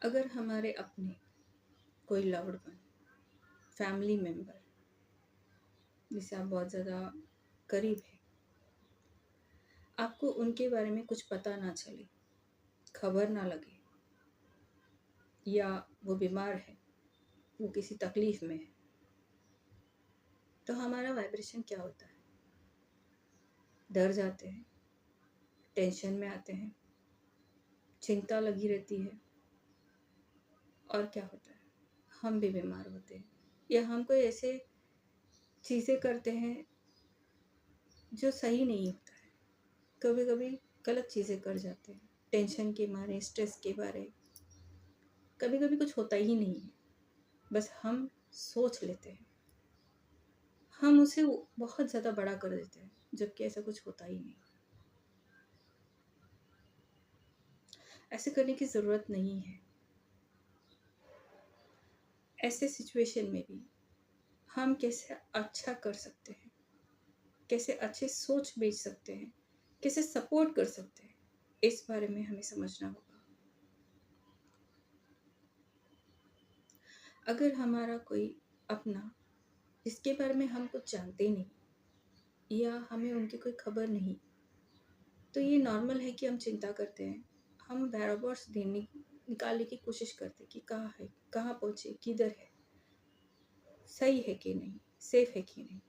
अगर हमारे अपने कोई लव्ड वन, फैमिली मेम्बर जिसे आप बहुत ज़्यादा करीब है, आपको उनके बारे में कुछ पता ना चले, खबर ना लगे, या वो बीमार है, वो किसी तकलीफ में है, तो हमारा वाइब्रेशन क्या होता है? डर जाते हैं, टेंशन में आते हैं, चिंता लगी रहती है, और क्या होता है, हम भी बीमार होते हैं, या हम कोई ऐसे चीज़ें करते हैं जो सही नहीं होता है। कभी कभी गलत चीज़ें कर जाते हैं, टेंशन के मारे, स्ट्रेस के मारे। कभी कभी कुछ होता ही नहीं है, बस हम सोच लेते हैं, हम उसे बहुत ज़्यादा बड़ा कर देते हैं, जबकि ऐसा कुछ होता ही नहीं। ऐसे करने की ज़रूरत नहीं है। ऐसे सिचुएशन में भी हम कैसे अच्छा कर सकते हैं, कैसे अच्छे सोच बेच सकते हैं, कैसे सपोर्ट कर सकते हैं, इस बारे में हमें समझना होगा। अगर हमारा कोई अपना, जिसके बारे में हम कुछ जानते नहीं या हमें उनकी कोई खबर नहीं, तो ये नॉर्मल है कि हम चिंता करते हैं। हम बराबर देने निकालने की कोशिश करते हैं कि कहाँ है, कहाँ पहुँचे, किधर है, सही है कि नहीं, सेफ है कि नहीं।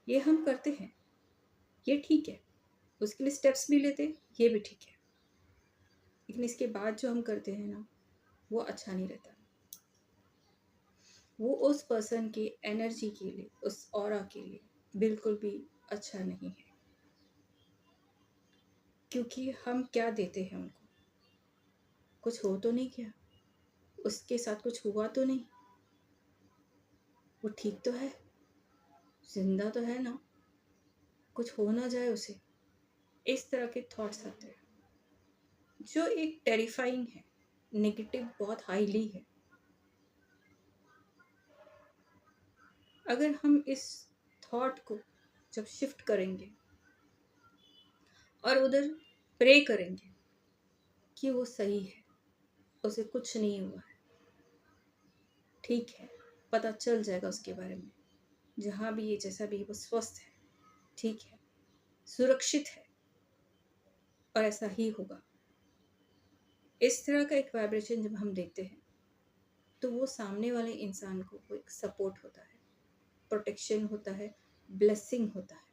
ये हम करते हैं, ये ठीक है, उसके लिए स्टेप्स भी लेते हैं, ये भी ठीक है। लेकिन इसके बाद जो हम करते हैं ना, वो अच्छा नहीं रहता। वो उस पर्सन की एनर्जी के लिए, उस ऑरा के लिए बिल्कुल भी अच्छा नहीं है। क्योंकि हम क्या देते हैं उनको? कुछ हो तो नहीं गया, उसके साथ कुछ हुआ तो नहीं, वो ठीक तो है, जिंदा तो है ना, कुछ हो ना जाए उसे। इस तरह के थॉट्स आते हैं जो एक टेरिफाइंग है, नेगेटिव बहुत हाईली है। अगर हम इस थॉट को जब शिफ्ट करेंगे और उधर प्रे करेंगे कि वो सही है, उसे कुछ नहीं हुआ है, ठीक है, पता चल जाएगा उसके बारे में, जहाँ भी ये जैसा भी वो स्वस्थ है, ठीक है, सुरक्षित है, और ऐसा ही होगा। इस तरह का एक वाइब्रेशन जब हम देते हैं, तो वो सामने वाले इंसान को वो एक सपोर्ट होता है, प्रोटेक्शन होता है, ब्लेसिंग होता है।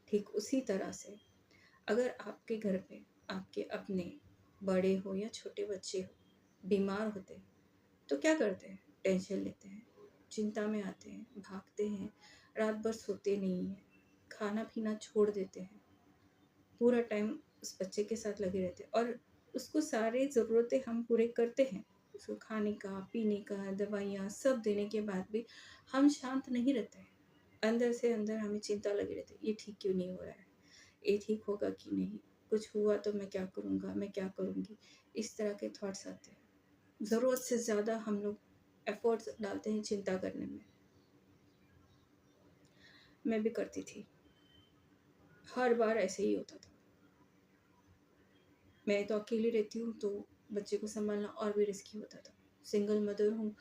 ठीक उसी तरह से अगर आपके घर पे आपके अपने बड़े हो या छोटे बच्चे हो बीमार होते हैं, तो क्या करते हैं? टेंशन लेते हैं, चिंता में आते हैं, भागते हैं, रात भर सोते नहीं हैं, खाना पीना छोड़ देते हैं, पूरा टाइम उस बच्चे के साथ लगे रहते हैं, और उसको सारी ज़रूरतें हम पूरे करते हैं, उसको खाने का, पीने का, दवाइयाँ सब देने के बाद भी हम शांत नहीं रहते हैं। अंदर से अंदर हमें चिंता लगी रहती है, ये ठीक क्यों नहीं हो रहा है, ये ठीक होगा कि नहीं, कुछ हुआ तो मैं क्या करूँगा, मैं क्या करूँगी, इस तरह के थॉट्स आते हैं। ज़रूरत से ज़्यादा हम लोग एफर्ट्स डालते हैं चिंता करने में। मैं भी करती थी, हर बार ऐसे ही होता था। मैं तो अकेली रहती हूँ, तो बच्चे को संभालना और भी रिस्की होता था। सिंगल मदर हूँ,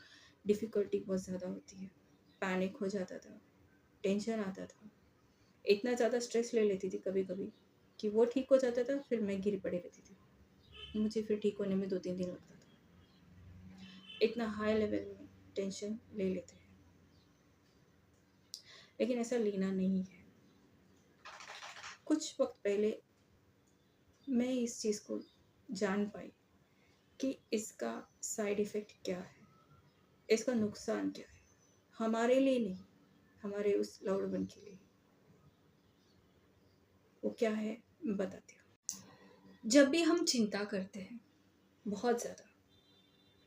डिफ़िकल्टी बहुत ज़्यादा होती है, पैनिक हो जाता था, टेंशन आता था, इतना ज़्यादा स्ट्रेस ले लेती थी कभी कभी कि वो ठीक हो जाता था, फिर मैं गिरी पड़ी रहती थी, मुझे फिर ठीक होने में 2-3 दिन लगता था। इतना हाई लेवल में टेंशन ले लेते हैं, लेकिन ऐसा लेना नहीं है। कुछ वक्त पहले मैं इस चीज़ को जान पाई कि इसका साइड इफ़ेक्ट क्या है, इसका नुकसान क्या है, हमारे लिए नहीं, हमारे उस लव्ड वन के लिए। वो क्या है, मैं बताती हूँ। जब भी हम चिंता करते हैं बहुत ज़्यादा,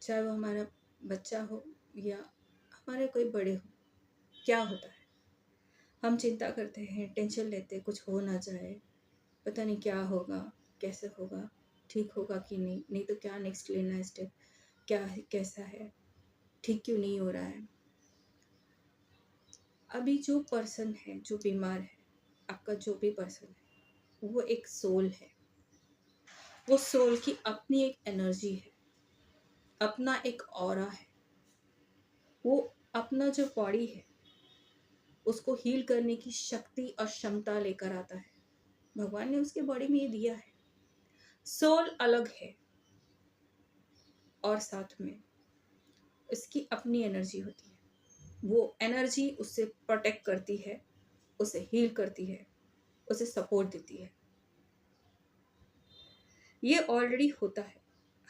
चाहे वो हमारा बच्चा हो या हमारे कोई बड़े हो, क्या होता है, हम चिंता करते हैं, टेंशन लेते हैं, कुछ हो ना जाए, पता नहीं क्या होगा, कैसे होगा, ठीक होगा कि नहीं, नहीं तो क्या नेक्स्ट लेना है स्टेप, क्या है, कैसा है, ठीक क्यों नहीं हो रहा है। अभी जो पर्सन है, जो बीमार है, आपका जो भी पर्सन है, वो एक सोल है, वो सोल की अपनी एक एनर्जी है, अपना एक ऑरा है, वो अपना जो बॉडी है उसको हील करने की शक्ति और क्षमता लेकर आता है। भगवान ने उसके बॉडी में ये दिया है। सोल अलग है और साथ में इसकी अपनी एनर्जी होती है। वो एनर्जी उससे प्रोटेक्ट करती है, उसे हील करती है, उसे सपोर्ट देती है। ये ऑलरेडी होता है।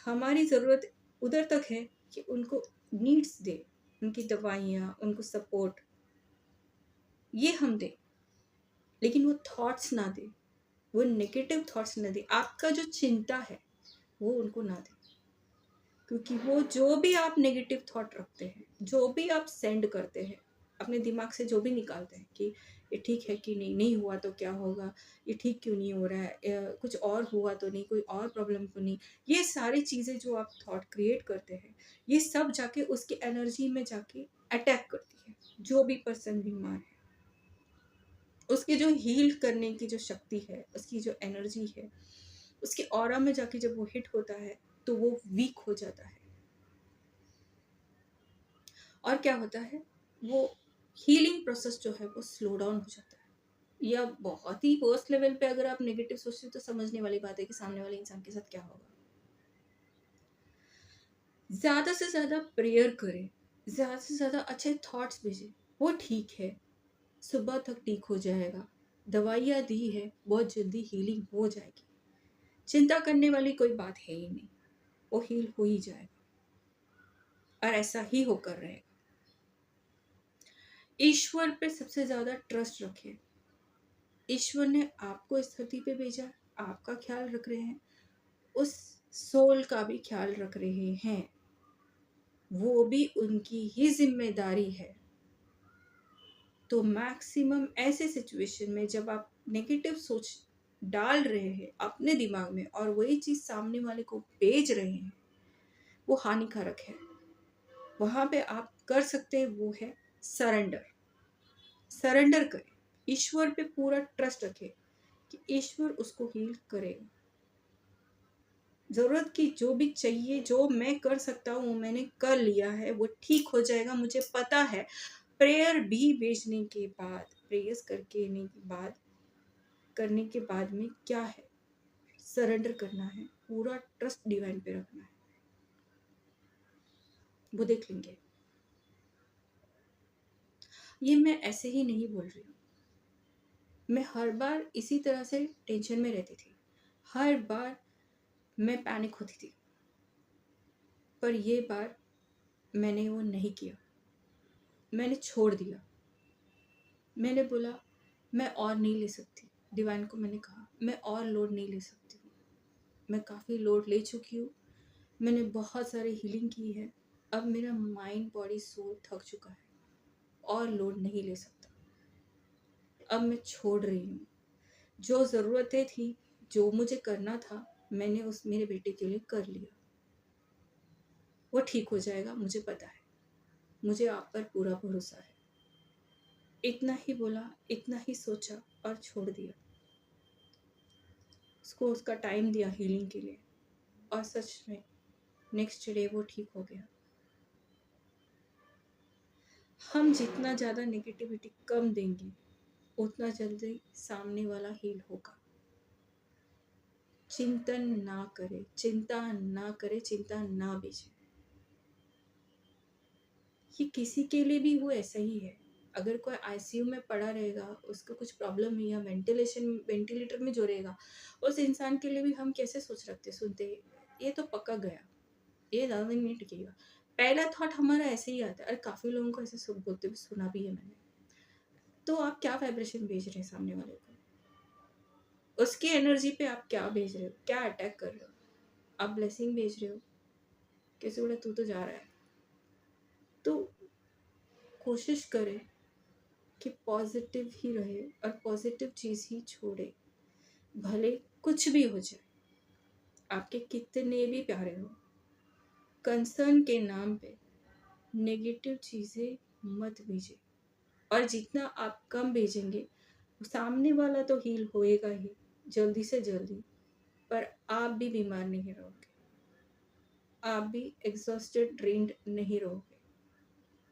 हमारी ज़रूरत उधर तक है कि उनको नीड्स दे, उनकी दवाइयाँ, उनको सपोर्ट, ये हम दें, लेकिन वो थॉट्स ना दे, वो नेगेटिव थॉट्स ना दे। आपका जो चिंता है वो उनको ना दे, क्योंकि वो जो भी आप नेगेटिव थॉट रखते हैं, जो भी आप सेंड करते हैं अपने दिमाग से, जो भी निकालते हैं कि ये ठीक है कि नहीं, नहीं हुआ तो क्या होगा, ये ठीक क्यों नहीं हो रहा है, कुछ और हुआ तो नहीं, कोई और प्रॉब्लम तो नहीं, ये सारी चीज़ें जो आप थॉट क्रिएट करते हैं, ये सब जाके उसकी एनर्जी में जाके अटैक करती है। जो भी पर्सन बीमार है, उसकी जो हील करने की जो शक्ति है, उसकी जो एनर्जी है, उसके ऑरा में जाके जब वो हिट होता है तो वो वीक हो जाता है। और क्या होता है, वो हीलिंग प्रोसेस जो है वो स्लो डाउन हो जाता है। या बहुत ही वर्स्ट लेवल पे अगर आप नेगेटिव सोचते हो तो समझने वाली बात है कि सामने वाले इंसान के साथ क्या होगा। ज़्यादा से ज़्यादा प्रेयर करें, ज़्यादा से ज़्यादा अच्छे थॉट्स भेजें। वो ठीक है, सुबह तक ठीक हो जाएगा, दवाइयाँ दी है, बहुत जल्दी हीलिंग हो जाएगी, चिंता करने वाली कोई बात है ही नहीं, वो हील हो ही जाएगा और ऐसा ही होकर रहेगा। ईश्वर पे सबसे ज़्यादा ट्रस्ट रखें। ईश्वर ने आपको इस धरती पे भेजा, आपका ख्याल रख रहे हैं, उस सोल का भी ख्याल रख रहे हैं, वो भी उनकी ही जिम्मेदारी है। तो मैक्सिमम ऐसे सिचुएशन में जब आप नेगेटिव सोच डाल रहे हैं अपने दिमाग में और वही चीज़ सामने वाले को भेज रहे हैं, वो हानिकारक है। वहाँ पे आप कर सकते हैं वो है सरेंडर। सरेंडर करें, ईश्वर पे पूरा ट्रस्ट रखें कि ईश्वर उसको हील करेगा। ज़रूरत की जो भी चाहिए, जो मैं कर सकता हूँ वो मैंने कर लिया है, वो ठीक हो जाएगा, मुझे पता है। प्रेयर भी भेजने के बाद, प्रेयर्स करने के बाद में क्या है, सरेंडर करना है, पूरा ट्रस्ट डिवाइन पे रखना है, वो देख लेंगे। ये मैं ऐसे ही नहीं बोल रही हूँ, मैं हर बार इसी तरह से टेंशन में रहती थी, हर बार मैं पैनिक होती थी, पर ये बार मैंने वो नहीं किया, मैंने छोड़ दिया। मैंने बोला मैं और नहीं ले सकती, डिवाइन को मैंने कहा मैं और लोड नहीं ले सकती हूँ, मैं काफ़ी लोड ले चुकी हूँ, मैंने बहुत सारी हीलिंग की है, अब मेरा माइंड बॉडी सोल थक चुका है, और लोड नहीं ले सकता, अब मैं छोड़ रही हूँ। जो ज़रूरतें थी, जो मुझे करना था, मैंने उस मेरे बेटे के लिए कर लिया, वो ठीक हो जाएगा, मुझे पता है, मुझे आप पर पूरा भरोसा है। इतना ही बोला, इतना ही सोचा और छोड़ दिया। उसको उसका टाइम दिया हीलिंग के लिए, और सच में नेक्स्ट डे वो ठीक हो गया। हम जितना ज़्यादा नेगेटिविटी कम देंगे, उतना जल्दी सामने वाला हील होगा। चिंतन ना करे, चिंता ना करे, चिंता ना बेचे। ये किसी के लिए भी वो ऐसा ही है। अगर कोई आईसीयू में पड़ा रहेगा, उसको कुछ प्रॉब्लम है या वेंटिलेटर में जो रहेगा, उस इंसान के लिए भी हम कैसे सोच रखते सुनते, ये तो पक्का गया, ये ज़्यादा दिन नहीं टिकेगा। पहला थॉट हमारा ऐसे ही आता है, और काफ़ी लोगों को ऐसे सब बोलते हुए सुना भी है मैंने। तो आप क्या वाइब्रेशन भेज रहे हैं सामने वाले को, उसकी एनर्जी पे आप क्या भेज रहे हो, क्या अटैक कर रहे हो? आप ब्लेसिंग भेज रहे हो, कैसे बोला तू तो जा रहा है। तो कोशिश करें कि पॉजिटिव ही रहे और पॉजिटिव चीज़ ही छोड़े, भले कुछ भी हो जाए, आपके कितने भी प्यारे हो, कंसर्न के नाम पे नेगेटिव चीज़ें मत भेजें। और जितना आप कम भेजेंगे, सामने वाला तो हील होएगा ही जल्दी से जल्दी, पर आप भी बीमार नहीं रहोगे। आप भी एग्जॉस्टेड ड्रेन्ड नहीं रहोगे,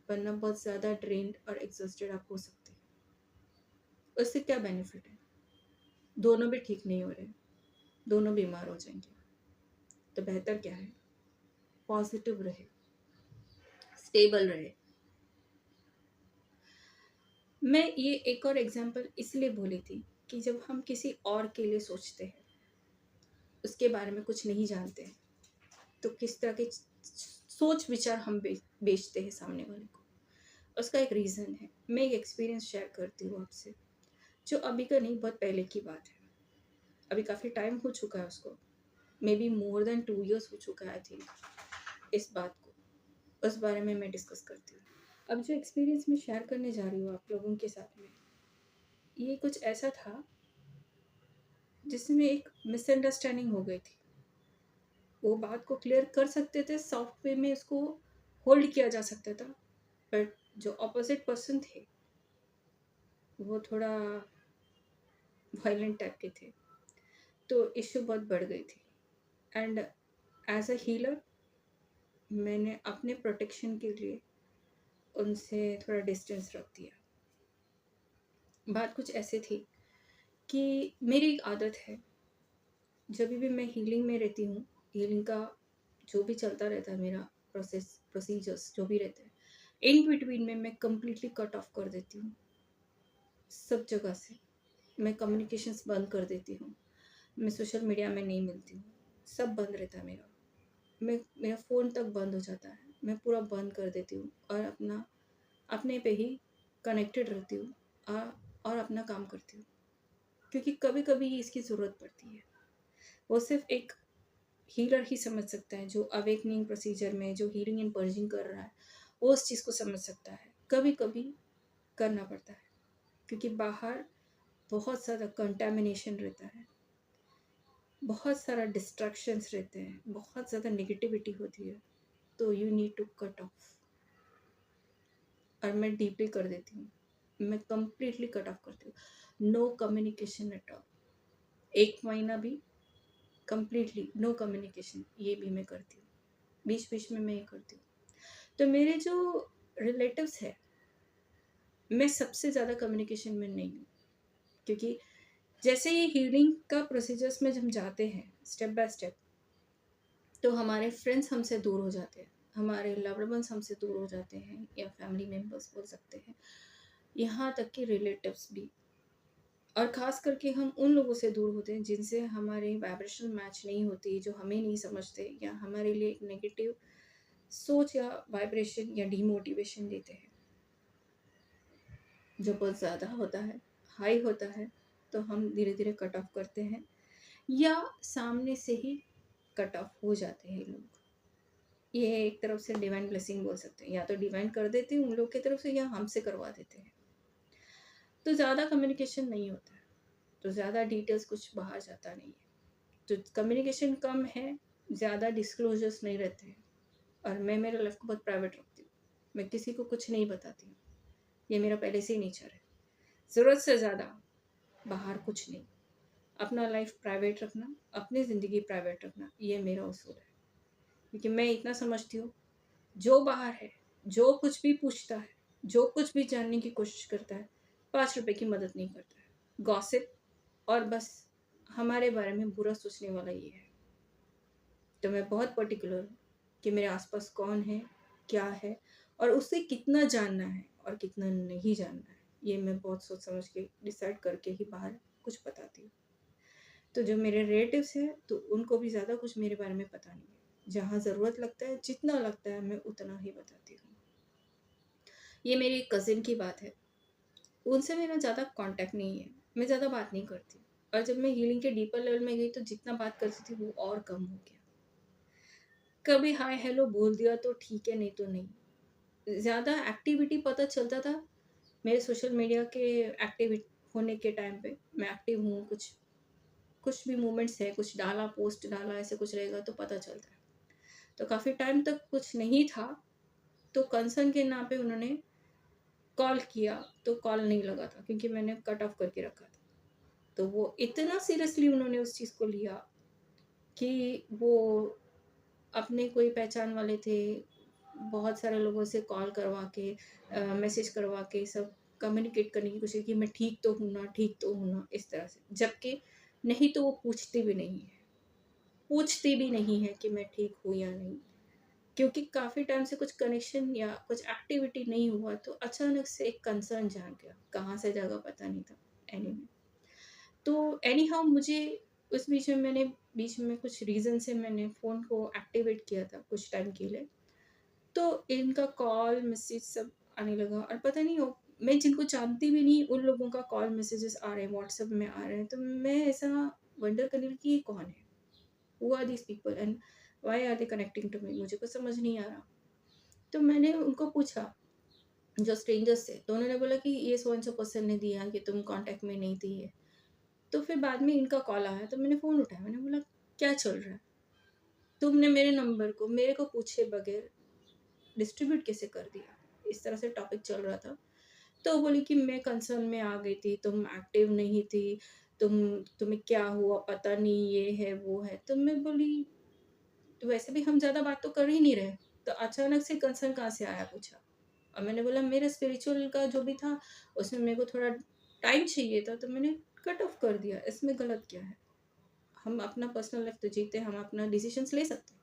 वरना बहुत ज़्यादा ड्रेन्ड और एग्जॉस्टेड आप हो सकते हैं। उससे क्या बेनिफिट है? दोनों भी ठीक नहीं हो रहे, दोनों बीमार हो जाएंगे। तो बेहतर क्या है? पॉजिटिव रहे, स्टेबल रहे। मैं ये एक और एग्जांपल इसलिए बोली थी कि जब हम किसी और के लिए सोचते हैं, उसके बारे में कुछ नहीं जानते हैं, तो किस तरह के सोच विचार हम बेचते हैं सामने वाले को। उसका एक रीज़न है। मैं एक एक्सपीरियंस शेयर करती हूँ आपसे, जो अभी का नहीं, बहुत पहले की बात है। अभी काफ़ी टाइम हो चुका है उसको, may be more than 2 years हो चुका है आई थिंक इस बात को। उस बारे में मैं डिस्कस करती हूँ। अब जो एक्सपीरियंस मैं शेयर करने जा रही हूँ आप लोगों के साथ में, ये कुछ ऐसा था जिसमें एक मिसअंडरस्टैंडिंग हो गई थी। वो बात को क्लियर कर सकते थे, सॉफ्ट वे में उसको होल्ड किया जा सकता था, बट जो ऑपोजिट पर्सन थे वो थोड़ा वायलेंट टाइप के थे, तो इश्यू बहुत बढ़ गई थी। एंड एज अ हीलर मैंने अपने प्रोटेक्शन के लिए उनसे थोड़ा डिस्टेंस रख दिया। बात कुछ ऐसे थी कि मेरी एक आदत है, जब भी मैं हीलिंग में रहती हूँ, हीलिंग का जो भी चलता रहता है मेरा प्रोसीजर्स जो भी रहते हैं, इन बिटवीन में मैं कम्प्लीटली कट ऑफ कर देती हूँ। सब जगह से मैं कम्युनिकेशंस बंद कर देती हूँ। मैं सोशल मीडिया में नहीं मिलती हूँ, सब बंद रहता है मेरा। मेरा फ़ोन तक बंद हो जाता है, मैं पूरा बंद कर देती हूँ और अपने पे ही कनेक्टेड रहती हूँ और अपना काम करती हूँ, क्योंकि कभी कभी इसकी ज़रूरत पड़ती है। वो सिर्फ एक हीलर ही समझ सकता है, जो अवेकनिंग प्रोसीजर में जो हीलिंग एंड पर्जिंग कर रहा है वो उस चीज़ को समझ सकता है। कभी कभी करना पड़ता है, क्योंकि बाहर बहुत ज़्यादा कंटेमिनेशन रहता है, बहुत सारा डिस्ट्रैक्शंस रहते हैं, बहुत ज़्यादा नेगेटिविटी होती है, तो you need to cut off. और मैं डीपली कर देती हूँ, मैं कम्प्लीटली कट ऑफ करती हूँ। नो कम्युनिकेशन एट ऑल, 1 महीना भी कम्प्लीटली नो कम्युनिकेशन, ये भी मैं करती हूँ। बीच बीच में मैं ये करती हूँ। तो मेरे जो रिलेटिव्स है, मैं सबसे ज़्यादा कम्युनिकेशन में नहीं हूँ, क्योंकि जैसे ये हीलिंग का प्रोसीजर्स में हम जाते हैं स्टेप बाय स्टेप, तो हमारे फ्रेंड्स हमसे दूर हो जाते हैं, हमारे लव्ड वंस हमसे दूर हो जाते हैं, या फैमिली मेम्बर्स बोल सकते हैं, यहाँ तक कि रिलेटिव्स भी। और ख़ास करके हम उन लोगों से दूर होते हैं जिनसे हमारे वाइब्रेशन मैच नहीं होती, जो हमें नहीं समझते, या हमारे लिए एक नेगेटिव सोच या वाइब्रेशन या डीमोटिवेशन देते हैं। जो बहुत ज़्यादा होता है, हाई होता है, तो हम धीरे धीरे कट ऑफ करते हैं, या सामने से ही कट ऑफ हो जाते हैं लोग। ये एक तरफ से डिवाइन ब्लेसिंग बोल सकते हैं, या तो डिवाइन कर देते हैं उन लोग की तरफ से, या हमसे करवा देते हैं। तो ज़्यादा कम्युनिकेशन नहीं होता है, तो ज़्यादा डिटेल्स कुछ बाहर जाता नहीं है। तो कम्युनिकेशन कम है, ज़्यादा डिस्क्लोजर्स नहीं रहते हैं, और मैं मेरे लाइफ को बहुत प्राइवेट रखती हूँ। मैं किसी को कुछ नहीं बताती हूँ, ये मेरा पहले से ही नेचर है। ज़रूरत से ज़्यादा बाहर कुछ नहीं, अपना लाइफ प्राइवेट रखना, अपनी ज़िंदगी प्राइवेट रखना, ये मेरा उसूल है। क्योंकि मैं इतना समझती हूँ, जो बाहर है, जो कुछ भी पूछता है, जो कुछ भी जानने की कोशिश करता है, 5 रुपए की मदद नहीं करता है। गॉसिप और बस हमारे बारे में बुरा सोचने वाला ये है। तो मैं बहुत पर्टिकुलर हूँ कि मेरे आसपास कौन है, क्या है, और उससे कितना जानना है और कितना नहीं जानना है, ये मैं बहुत सोच समझ के डिसाइड करके ही बाहर कुछ बताती हूँ। तो जो मेरे रिलेटिव्स हैं, तो उनको भी ज़्यादा कुछ मेरे बारे में पता नहीं है। जहाँ ज़रूरत लगता है, जितना लगता है, मैं उतना ही बताती हूँ। ये मेरी एक कज़िन की बात है, उनसे मेरा ज़्यादा कांटेक्ट नहीं है, मैं ज़्यादा बात नहीं करती। और जब मैं हीलिंग के डीपर लेवल में गई, तो जितना बात करती थी वो और कम हो गया। कभी हाय हेलो बोल दिया तो ठीक है, नहीं तो नहीं। ज़्यादा एक्टिविटी पता चलता था मेरे सोशल मीडिया के एक्टिव होने के टाइम पे। मैं एक्टिव हूँ, कुछ कुछ भी मूवमेंट्स है, कुछ डाला, पोस्ट डाला, ऐसे कुछ रहेगा तो पता चलता है। तो काफ़ी टाइम तक कुछ नहीं था, तो कंसर्न के नाम पे उन्होंने कॉल किया, तो कॉल नहीं लगा था, क्योंकि मैंने कट ऑफ करके रखा था। तो वो इतना सीरियसली उन्होंने उस चीज़ को लिया कि वो अपने कोई पहचान वाले थे, बहुत सारे लोगों से कॉल करवा के मैसेज करवा के सब कम्युनिकेट करने की कोशिश की, मैं ठीक तो हूँ ना, ठीक तो हूँ ना, इस तरह से। जबकि नहीं तो वो पूछते भी नहीं है, पूछते भी नहीं है कि मैं ठीक हूँ या नहीं। क्योंकि काफ़ी टाइम से कुछ कनेक्शन या कुछ एक्टिविटी नहीं हुआ, तो अचानक से एक कंसर्न जाग गया, कहाँ से जागा पता नहीं था। एनीवे, तो एनी हाउ मुझे उस बीच में कुछ रीज़न से मैंने फ़ोन को एक्टिवेट किया था कुछ टाइम के लिए। तो इनका कॉल, मैसेज सब आने लगा और पता नहीं हो, मैं जिनको जानती भी नहीं, उन लोगों का कॉल, मैसेजेस आ रहे हैं, व्हाट्सएप में आ रहे हैं। तो मैं ऐसा वंडर करने लगी कि ये कौन है? Who are these people and why are they connecting to me? मुझे कुछ समझ नहीं आ रहा। तो मैंने उनको पूछा, जो स्ट्रेंजर्स थे, तो उन्होंने बोला कि ये सो एंड सो पर्सन ने दिया कि तुम कॉन्टैक्ट में नहीं थी ये। तो फिर बाद में इनका कॉल आया, तो मैंने फ़ोन उठाया, मैंने बोला, क्या चल रहा है? तुमने मेरे नंबर को मेरे को पूछे बगैर डिस्ट्रीब्यूट कैसे कर दिया? इस तरह से टॉपिक चल रहा था। तो वो बोली कि मैं कंसर्न में आ गई थी, तुम एक्टिव नहीं थी, तुम्हें क्या हुआ पता नहीं, ये है, वो है। तो मैं बोली, तो वैसे भी हम ज़्यादा बात तो कर ही नहीं रहे, तो अचानक से कंसर्न कहाँ से आया पूछा। और मैंने बोला मेरा स्पिरिचुअल का जो भी था, उसमें मेरे को थोड़ा टाइम चाहिए था, तो मैंने कट ऑफ कर दिया। इसमें गलत क्या है? हम अपना पर्सनल लाइफ़ तो जीते हैं, हम अपना डिसीज़न्स ले सकते हैं।